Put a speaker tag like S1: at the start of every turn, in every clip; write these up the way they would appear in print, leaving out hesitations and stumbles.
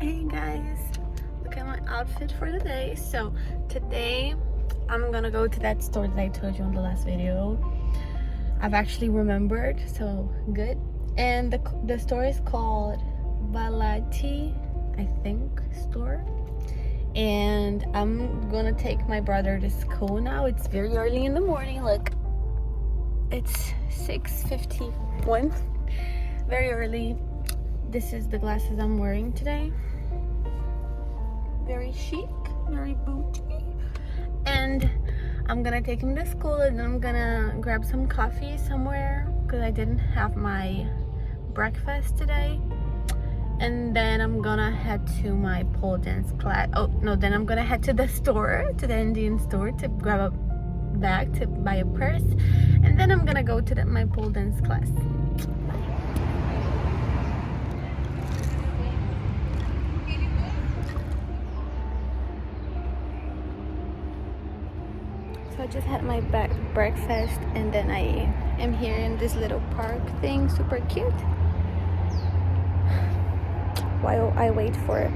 S1: Hey guys, look at my outfit for the day. So today I'm gonna go to that store that I told you in the last video. I've actually remembered, so good. And the store is called Balati, I think, store. And I'm gonna take my brother to school now. It's very early in the morning. Look, it's 6:51. Very early. This is the glasses I'm wearing today. Very chic, very bougie. And I'm gonna take him to school, and then I'm gonna grab some coffee somewhere because I didn't have my breakfast today. And then I'm gonna head to my pole dance class. Oh no, then I'm gonna head to the store, to the Indian store, to grab a bag to buy a purse. And then I'm gonna go to my pole dance class. So I just had my breakfast, and then I am here in this little park thing, super cute, while I wait for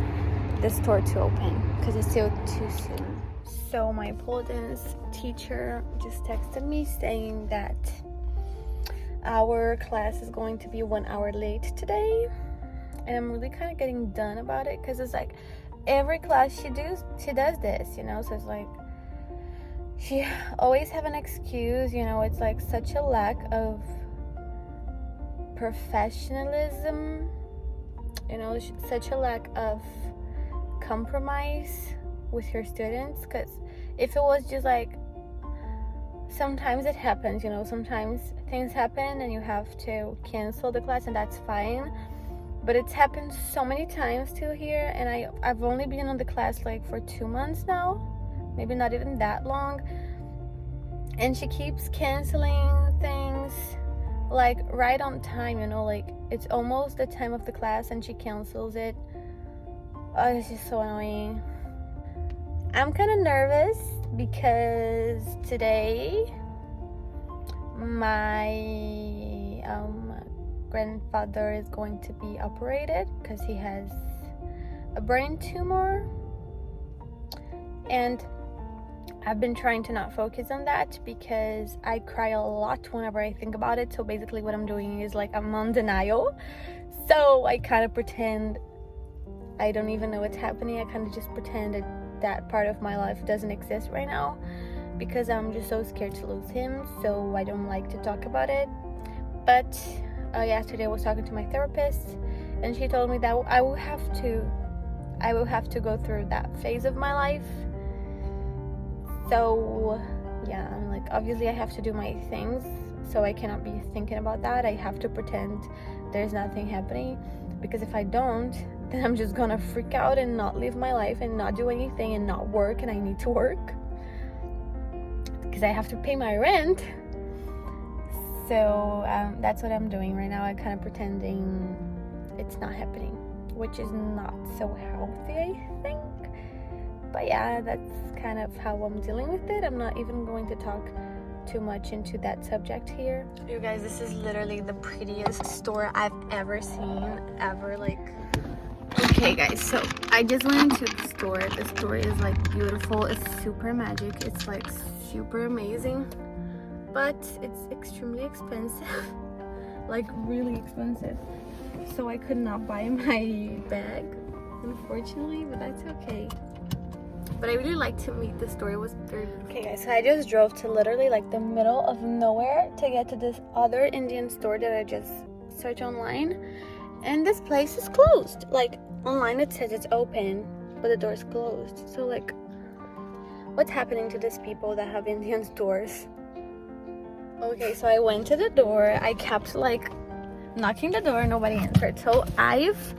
S1: the store to open because it's still too soon. So my pole dance teacher just texted me saying that our class is going to be 1 hour late today, and I'm really kind of getting done about it because it's like every class she does this, you know. So it's like she always have an excuse, you know. It's like such a lack of professionalism, you know, such a lack of compromise with your students. Because if it was just like, sometimes it happens, you know, sometimes things happen and you have to cancel the class, and that's fine. But it's happened so many times too here, and I've only been on the class like for 2 months now, maybe not even that long, and she keeps canceling things like right on time, you know, like it's almost the time of the class and she cancels it. Oh, it's just so annoying. I'm kind of nervous because today my grandfather is going to be operated because he has a brain tumor, and I've been trying to not focus on that because I cry a lot whenever I think about it. So basically what I'm doing is like I'm on denial. So I kind of pretend I don't even know what's happening. I kind of just pretend that part of my life doesn't exist right now because I'm just so scared to lose him. So I don't like to talk about it. But yesterday I was talking to my therapist, and she told me that I will have to go through that phase of my life. So yeah, I'm like, obviously I have to do my things, so I cannot be thinking about that. I have to pretend there's nothing happening, because if I don't, then I'm just gonna freak out and not live my life and not do anything and not work, and I need to work because I have to pay my rent. So that's what I'm doing right now. I'm kind of pretending it's not happening, which is not so healthy, I think. But yeah, that's kind of how I'm dealing with it. I'm not even going to talk too much into that subject here. You guys, this is literally the prettiest store I've ever seen, ever. Like, okay guys, so I just went into the store. The store is like beautiful. It's super magic. It's like super amazing, but it's extremely expensive. Like really expensive. So I could not buy my bag, unfortunately, but that's okay. But I really like to meet the store. It was very beautiful. Okay guys, so I just drove to literally like the middle of nowhere to get to this other Indian store that I just searched online, and this place is closed. Like online it says it's open, but the door is closed. So like, what's happening to these people that have Indian stores? Okay, so I went to the door. I kept like knocking the door, nobody answered. So I've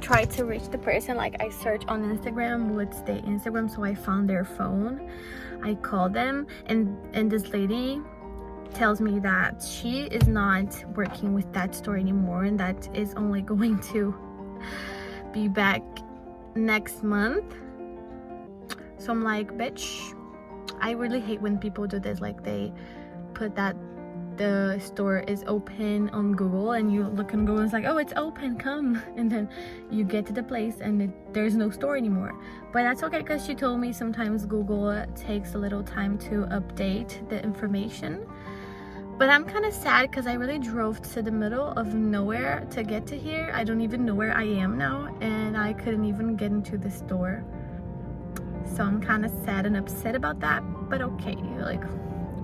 S1: tried to reach the person. Like I searched on Instagram what's their Instagram, so I found their phone. I called them, and this lady tells me that she is not working with that store anymore, and that is only going to be back next month. So I'm like, bitch, I really hate when people do this. Like they put that the store is open on Google, and you look on Google and it's like, oh, it's open, come, and then you get to the place and there's no store anymore. But that's okay, because she told me sometimes Google takes a little time to update the information. But I'm kind of sad because I really drove to the middle of nowhere to get to here. I don't even know where I am now, and I couldn't even get into the store. So I'm kind of sad and upset about that, but okay, like,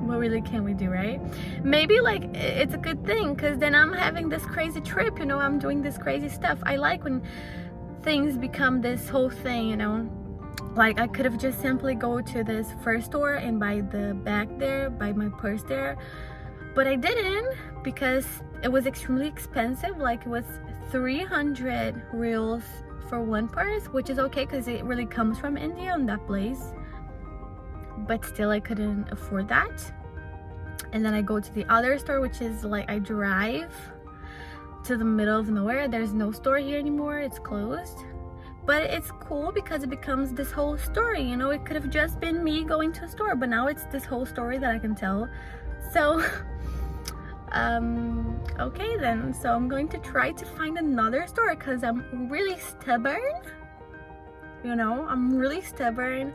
S1: what really can we do, right? Maybe like it's a good thing, because then I'm having this crazy trip, you know, I'm doing this crazy stuff. I like when things become this whole thing, you know. Like I could have just simply go to this first store and buy the bag there, buy my purse there, but I didn't, because it was extremely expensive. Like it was 300 reals for one purse, which is okay because it really comes from India in that place, but still I couldn't afford that. And then I go to the other store, which is like I drive to the middle of nowhere. There's no store here anymore, it's closed. But it's cool because it becomes this whole story, you know. It could have just been me going to a store, but now it's this whole story that I can tell. So okay then, so I'm going to try to find another store because I'm really stubborn, you know. I'm really stubborn,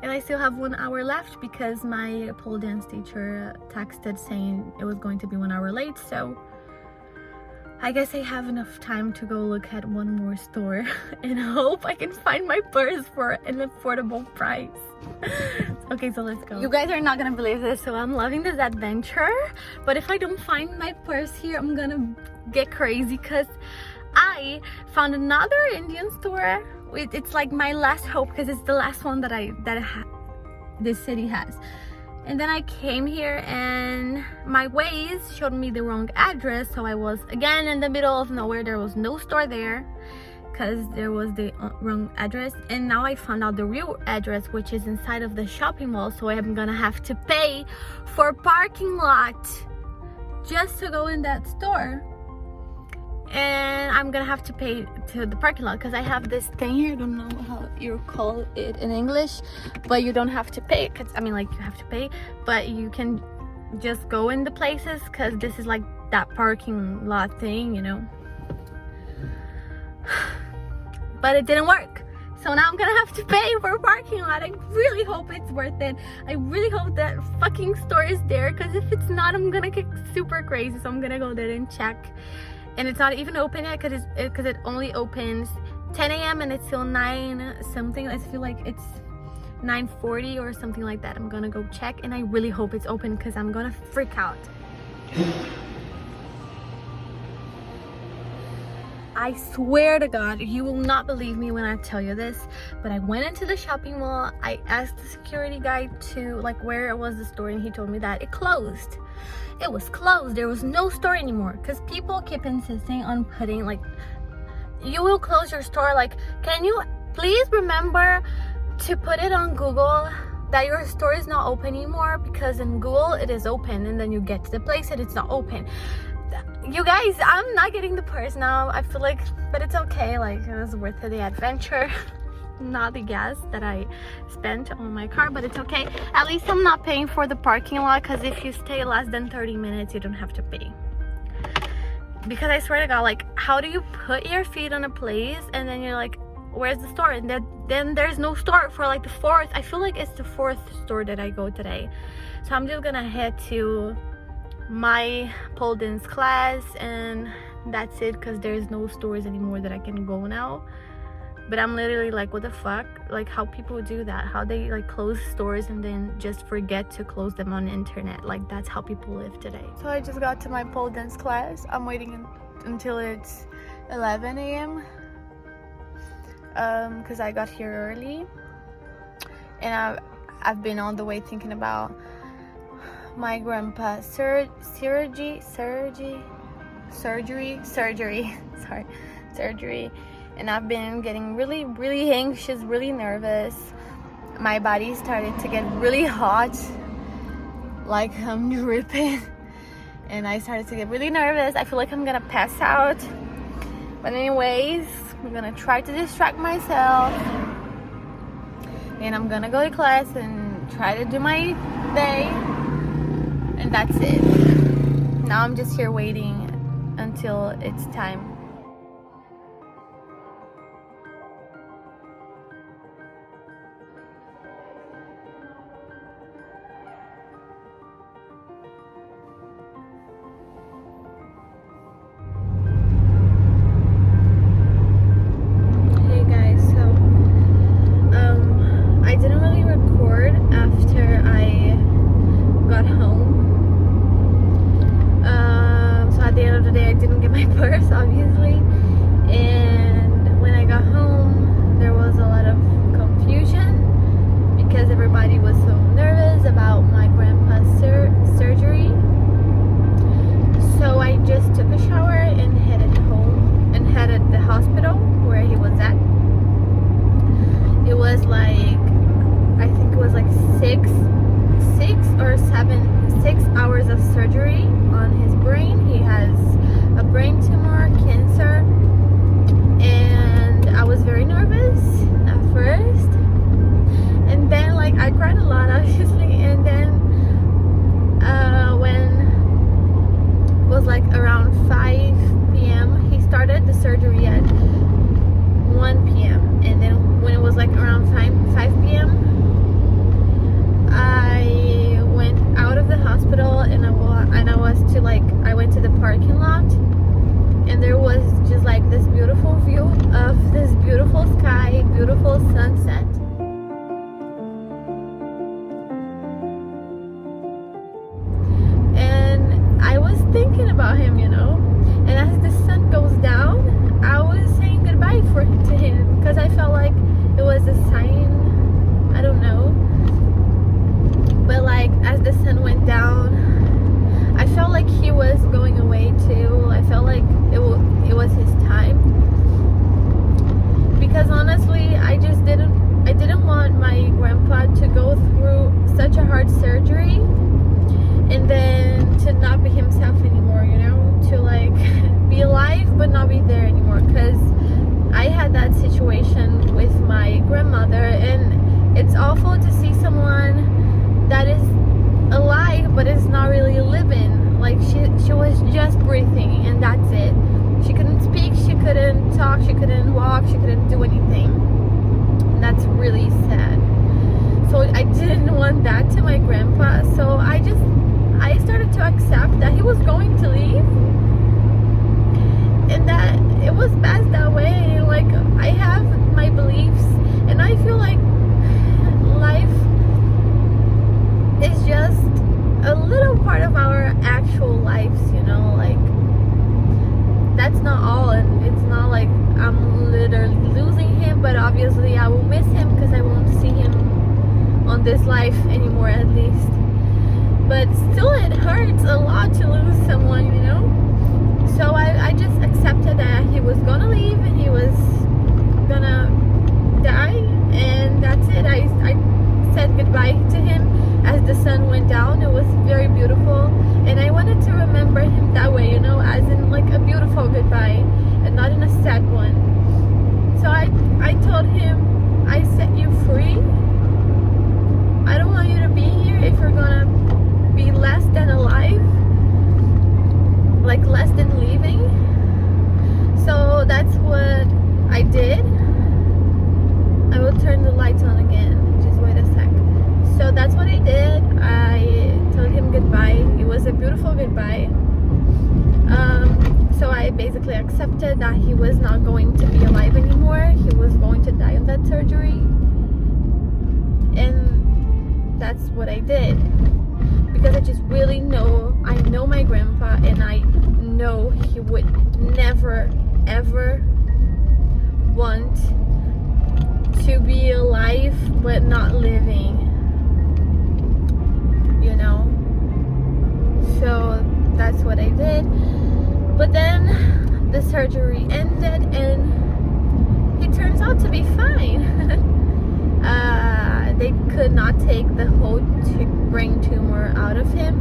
S1: and I still have 1 hour left because my pole dance teacher texted saying it was going to be 1 hour late. So I guess I have enough time to go look at one more store and hope I can find my purse for an affordable price. Okay, so let's go. You guys are not gonna believe this, so I'm loving this adventure, but if I don't find my purse here, I'm gonna get crazy, because I found another Indian store. It's like my last hope, because it's the last one that this city has. And then I came here and my Waze showed me the wrong address, so I was again in the middle of nowhere. There was no store there because there was the wrong address, and now I found out the real address, which is inside of the shopping mall. So I'm gonna have to pay for parking lot just to go in that store, and I'm gonna have to pay to the parking lot because I have this thing here. I don't know how you call it in English, but you don't have to pay, because I mean, like, you have to pay, but you can just go in the places, because this is like that parking lot thing, you know. But it didn't work, so now I'm gonna have to pay for a parking lot. I really hope it's worth it. I really hope that fucking store is there, because if it's not, I'm gonna get super crazy. So I'm gonna go there and check. And it's not even open yet, because it only opens 10 a.m. and it's till 9 something. I feel like it's 9:40 or something like that. I'm gonna go check, and I really hope it's open, because I'm gonna freak out. I swear to God, you will not believe me when I tell you this, but I went into the shopping mall. I asked the security guy to, like, where it was the store, and he told me that it closed. It was closed. There was no store anymore, because people keep insisting on putting, like, you will close your store. Like, can you please remember to put it on Google that your store is not open anymore, because in Google it is open, and then you get to the place and it's not open. You guys, I'm not getting the purse now. I feel like, but it's okay. Like, it was worth the adventure. Not the gas that I spent on my car, but it's okay. At least I'm not paying for the parking lot, because if you stay less than 30 minutes, you don't have to pay. Because I swear to God, like, how do you put your feet on a place and then you're like, where's the store? And then there's no store for like the fourth. I feel like it's the fourth store that I go today. So I'm just gonna head to my pole dance class, and that's it, because there's no stores anymore that I can go now. But I'm literally like, what the fuck? Like, how people do that, how they like close stores and then just forget to close them on the internet. Like, that's how people live today. So I just got to my pole dance class. I'm waiting until it's 11 a.m. Because I got here early, and I've been all the way thinking about my grandpa's surgery, and I've been getting really anxious, really nervous. My body started to get really hot, like I'm dripping, and I started to get really nervous. I feel like I'm gonna pass out, but anyways, I'm gonna try to distract myself, and I'm gonna go to class and try to do my day. And that's it. now I'm just here waiting until it's time. I didn't really record after I got home. So at the end of the day, I didn't get my purse, obviously. And when I got home, there was a lot of confusion because everybody was so nervous about my grandpa's surgery. So I just took a shower and headed home and headed to the hospital where he was at. It was like, I think it was like 6 hours of surgery on his brain. He has a brain tumor, cancer, and I was very nervous at first. And then like I cried a lot, obviously, and then when it was like around 5 p.m. he started the surgery at 1 p.m. and then when it was like around 5 p.m. I went out of the hospital and I went to the parking lot, and there was just like this beautiful view of this beautiful sky, beautiful sunset. And I was thinking about him, you know, and as the sun goes down, I was saying goodbye to him because I felt like it was a sign, I don't know. But like as the sun went down, I felt like he was going away too. I felt like it was his time. Because honestly, I didn't want my grandpa to go through such a hard surgery and then to not be himself anymore, you know, to like be alive but not be there anymore. Because I had that situation with my grandmother, and it's awful to see someone that is alive but is not really living. Like she was just breathing and that's it. She couldn't speak, she couldn't talk, she couldn't walk, she couldn't do anything. And that's really sad. So I didn't want that to my grandpa, so I started to accept that he was going to leave and that it was best that way. Like I have my beliefs and I feel like life is just a little part of our actual lives, you know, like that's not all, and it's not like I'm literally losing him, but obviously I will miss him because I won't see him on this life anymore, at least. But still it hurts a lot to lose someone, you know. So I just accepted that he was gonna leave and he was gonna die, and that's it. I said goodbye to him as the sun went down. It was very beautiful, and I wanted to remember him that way, you know, as in like a beautiful goodbye and not in a sad one. So I told him, I set you free. I don't want you to be here if you're gonna be less than alive, like less than leaving. So that's what I did. I will turn the lights on again, just wait a sec. So that's what I did. I told him goodbye. It was a beautiful goodbye. So I basically accepted that he was not going to be alive anymore. He was going to die in that surgery. And that's what I did. Because I just really know, I know my grandpa, and I know he would never, ever want to be alive but not living, you know. So that's what I did. But then the surgery ended and he turns out to be fine. They could not take the whole brain tumor out of him,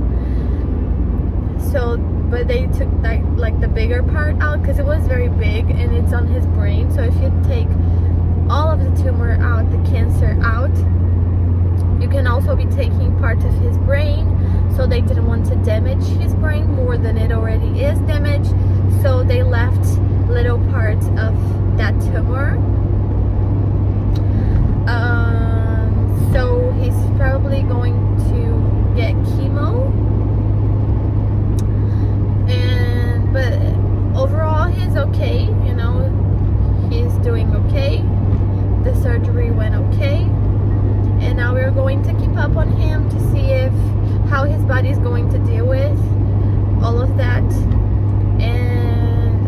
S1: so but they took like the bigger part out because it was very big and it's on his brain. So if you take all of the tumor out, the cancer out, you can also be taking part of his brain. so they didn't want to damage his brain more than it already is damaged, so they left little parts of that tumor. So he's probably going to get chemo, but overall he's okay, you know, he's doing okay. The surgery went okay, and now we're going to keep up on him to see how his body is going to deal with all of that, and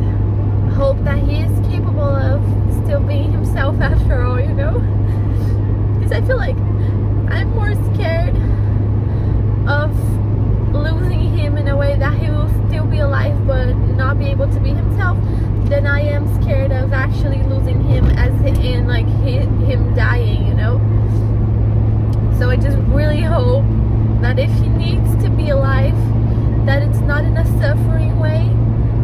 S1: hope that he is capable of still being himself after all, you know, because I feel like I'm more scared of losing him in a way that he will still be alive but not be able to be himself than I am scared of actually losing him as in like him dying, you know. So I just really hope that if he needs to be alive, that it's not in a suffering way,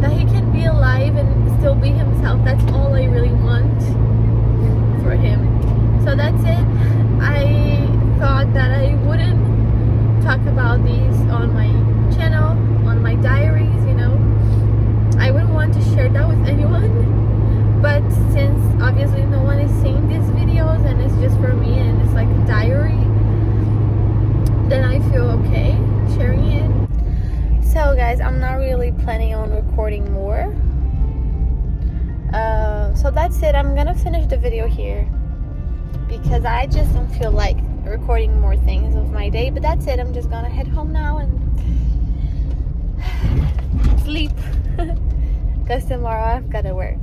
S1: that he can be alive and still be himself. That's all I really want for him. So that's it. I thought that I wouldn't talk about these on my channel, on my diaries, you know. I wouldn't want to share that with anyone, but since obviously no one is seeing these videos and it's just for me and it's like a diary, then I feel okay sharing it. So guys, I'm not really planning on recording more, so that's it. I'm gonna finish the video here because I just don't feel like recording more things of my day. But that's it. I'm just gonna head home now and sleep because tomorrow I've gotta work.